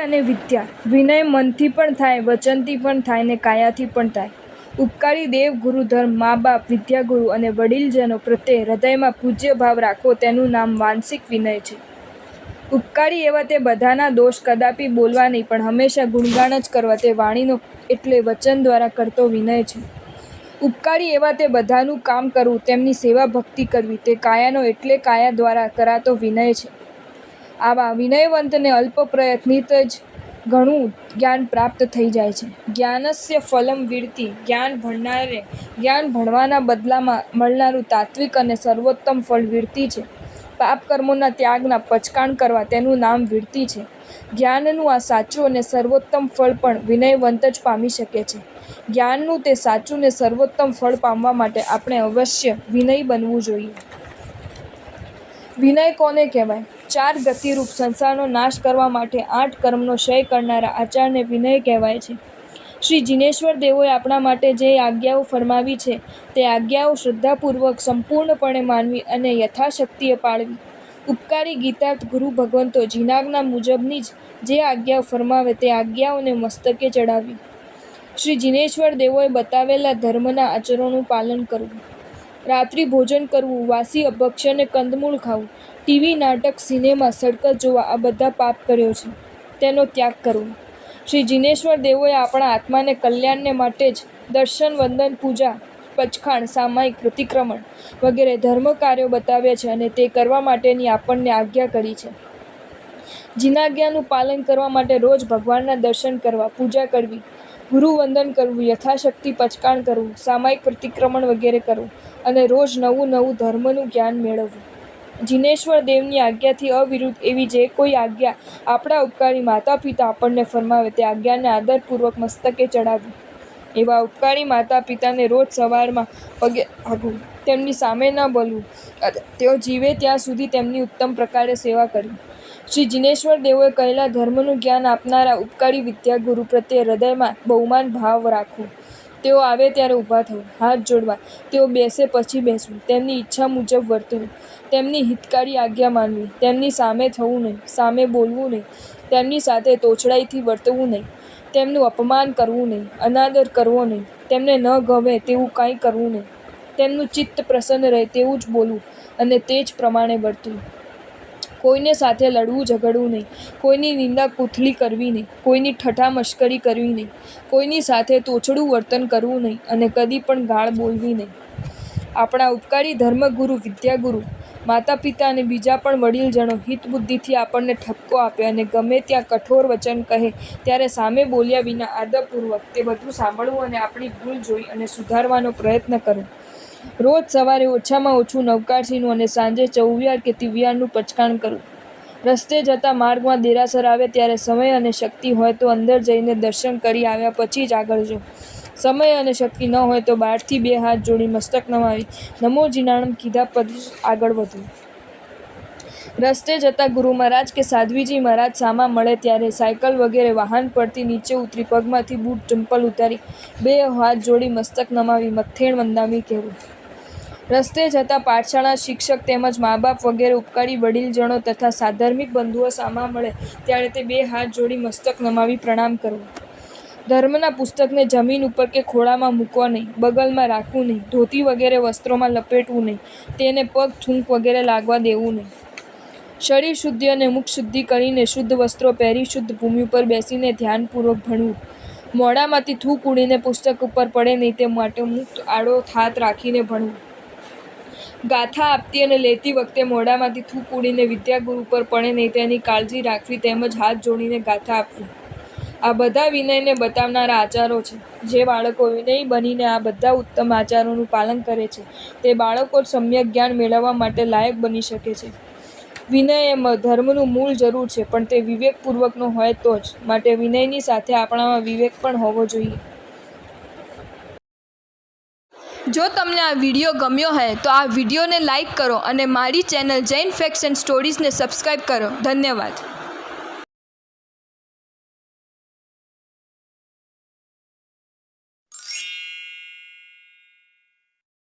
અને વિદ્યા. વિનય મનથી પણ થાય, વચનથી પણ થાય ને કાયાથી પણ થાય. ઉપકારી દેવ ગુરુ ધર્મ, મા બાપ, વિદ્યાગુરુ અને વડીલજનો પ્રત્યે હૃદયમાં પૂજ્ય ભાવ રાખવો તેનું નામ માનસિક વિનય છે. ઉપકારી એવા તે બધાના દોષ કદાપી બોલવા નહીં, પણ હંમેશા ગુણગાન જ કરવા તે વાણીનો એટલે વચન દ્વારા કરતો વિનય છે. ઉપકારી એવા તે બધાનું કામ કરવું, તેમની સેવા ભક્તિ કરવી તે કાયાનો એટલે કાયા દ્વારા કરાતો વિનય છે. આવા વિનયવંતને અલ્પ પ્રયત્નિત જ ઘણું જ્ઞાન પ્રાપ્ત થઈ જાય છે. જ્ઞાનસ્ય ફલમ વિરતિ. જ્ઞાન ભણનારને જ્ઞાન ભણવાના બદલામાં મળનારું તાત્વિક અને સર્વોત્તમ ફળ વિરતિ છે. પાપ કર્મોના ત્યાગના પચકાણ કરવા તેનું નામ વિરતિ છે. જ્ઞાનનું આ સાચું અને સર્વોત્તમ ફળ પણ વિનયવંત જ પામી શકે છે. જ્ઞાનનું તે સાચું ને સર્વોત્તમ ફળ પામવા માટે આપણે અવશ્ય વિનયી બનવું જોઈએ. વિનય કોને કહેવાય? 4 ગતિરૂપ સંસારનો નાશ કરવા માટે 8 કર્મનો ક્ષય કરનારા આચારને વિનય કહેવાય છે. શ્રી જિનેશ્વર દેવોએ આપણા માટે જે આજ્ઞાઓ ફરમાવી છે તે આજ્ઞાઓ શ્રદ્ધાપૂર્વક સંપૂર્ણપણે માનવી અને યથાશક્તિએ પાળવી. ઉપકારી ગીતાર્થ ગુરુ ભગવંતો જીનાજ્ઞા મુજબની જે આજ્ઞાઓ ફરમાવે તે આજ્ઞાઓને મસ્તકે ચડાવવી. શ્રી જિનેશ્વર દેવોએ બતાવેલા ધર્મના આચરણોનું પાલન કરવું. રાત્રિ ભોજન કરવું, વાસી અભક્ષ્ય અને કંદમૂળ ખાવું, ટીવી, નાટક, સિનેમા, સર્કસ જોવા આ બધા પાપ કર્યો છે તેનો ત્યાગ કરવો. શ્રી જિનેશ્વર દેવોએ આપણા આત્માને કલ્યાણને માટે જ દર્શન, વંદન, પૂજા, પચખાણ, સામાયિક પ્રતિક્રમણ વગેરે ધર્મ કાર્યો બતાવ્યા છે અને તે કરવા માટેની આપણને આજ્ઞા કરી છે. જીનાજ્ઞાનું પાલન કરવા માટે રોજ ભગવાનના દર્શન કરવા, પૂજા કરવી, ગુરુવંદન કરવું, યથાશક્તિ પચકાણ કરવું, સામાયિક પ્રતિક્રમણ વગેરે કરવું અને રોજ નવું નવું ધર્મનું જ્ઞાન મેળવવું. જિનેશ્વર દેવની આજ્ઞાથી અવિરુદ્ધ એવી જે કોઈ આજ્ઞા આપણા ઉપકારી માતા પિતા આપણને ફરમાવે તે આજ્ઞાને આદરપૂર્વક મસ્તકે ચડાવવી. એવા ઉપકારી માતા પિતાને રોજ સવારમાં પગે લાગવું, તેમની સામે ન બોલવું અને તેઓ જીવે ત્યાં સુધી તેમની ઉત્તમ પ્રકારે સેવા કરવી. શ્રી જિનેશ્વર દેવોએ કહેલા ધર્મનું જ્ઞાન આપનારા ઉપકારી વિદ્યાગુરુ પ્રત્યે હૃદયમાં બહુમાન ભાવ રાખવો. તેઓ આવે ત્યારે ઊભા થવું, હાથ જોડવા, તેઓ બેસે પછી બેસવું, તેમની ઈચ્છા મુજબ વર્તવું, તેમની હિતકારી આજ્ઞા માનવી, તેમની સામે થવું નહીં, સામે બોલવું નહીં, તેમની સાથે તોછડાઈથી વર્તવું નહીં, તેમનું અપમાન કરવું નહીં, અનાદર કરવો નહીં, તેમને ન ગમે તેવું કાંઈ કરવું નહીં, તેમનું ચિત્ત પ્રસન્ન રહે તેવું જ બોલવું અને તે જ પ્રમાણે વર્તવું. કોઈને સાથે લડવું ઝઘડવું નહીં, કોઈની નિંદા કુથલી કરવી નહીં, કોઈની ઠઠ્ઠા મશ્કરી કરવી નહીં, કોઈની સાથે તોછડું વર્તન કરવું નહીં અને કદી પણ ગાળ બોલવી નહીં. આપણા ઉપકારી ધર્મગુરુ, વિદ્યાગુરુ, માતા પિતા અને બીજા પણ વડીલજનો હિતબુદ્ધિથી આપણને ઠપકો આપે અને ગમે ત્યાં કઠોર વચન કહે ત્યારે સામે બોલ્યા વિના આદરપૂર્વક તે બધું સાંભળવું અને આપણી ભૂલ જોઈ અને સુધારવાનો પ્રયત્ન કરવો. રોજ સવારે ઓછામાં ઓછું નવકારસીનું અને સાંજે ચૌવિયાર કે તિવિયારનું પચકાણ કરવું. રસ્તે જતા માર્ગમાં દેરાસર આવે ત્યારે સમય અને શક્તિ હોય તો અંદર જઈને દર્શન કરી આવ્યા પછી જ આગળ જવું. સમય અને શક્તિ ન હોય તો બહારથી 2 હાથ જોડી મસ્તક નમાવી નમો જીનાણમ કીધા પછી આગળ વધવું. રસ્તે જતા ગુરુ મહારાજ કે સાધ્વીજી મહારાજ સામા મળે ત્યારે સાયકલ વગેરે વાહન પરથી નીચે ઉતરી પગમાંથી બૂટ ચંપલ ઉતારી 2 હાથ જોડી મસ્તક નમાવી મથેણ વંદામી કહેવું. રસ્તે જતા પાઠશાળા શિક્ષક તેમજ મા બાપ વગેરે ઉપકારી વડીલજનો તથા સાધર્મિક બંધુઓ સામા મળે ત્યારે તે 2 હાથ જોડી મસ્તક નમાવી પ્રણામ કરવું. ધર્મના પુસ્તકને જમીન ઉપર કે ખોળામાં મૂકવા નહીં, બગલમાં રાખવું નહીં, ધોતી વગેરે વસ્ત્રોમાં લપેટવું નહીં, તેને પગ થૂંક વગેરે લાગવા દેવું નહીં. શરીર શુદ્ધિ અને મુખ શુદ્ધિ કરીને શુદ્ધ વસ્ત્રો પહેરી શુદ્ધ ભૂમિ ઉપર બેસીને ધ્યાનપૂર્વક ભણવું. મોઢામાંથી થૂક ઉડીને પુસ્તક ઉપર પડે નહીં તે માટે મુક્ત આડો હાથ રાખીને ભણવું. ગાથા આપતી અને લેતી વખતે મોઢામાંથી થૂક ઉડીને વિદ્યાગુરુ પર પડે નહીં તેની કાળજી રાખવી તેમજ હાથ જોડીને ગાથા આપવી. આ બધા વિનયને બતાવનારા આચારો છે. જે બાળકો વિનયી બનીને આ બધા ઉત્તમ આચારોનું પાલન કરે છે તે બાળકો સમ્યક જ્ઞાન મેળવવા માટે લાયક બની શકે છે. વિનય એ ધર્મનું મૂળ જરૂર છે પણ તે વિવેકપૂર્વકનો હોય તો જ. માટે વિનયની સાથે આપણામાં વિવેક પણ હોવો જોઈએ. જો તમને આ વિડીયો ગમ્યો હોય તો આ વિડીયોને લાઈક કરો અને મારી ચેનલ જૈન ફેક્ટ્સ એન્ડ સ્ટોરીઝને સબસ્ક્રાઈબ કરો. ધન્યવાદ.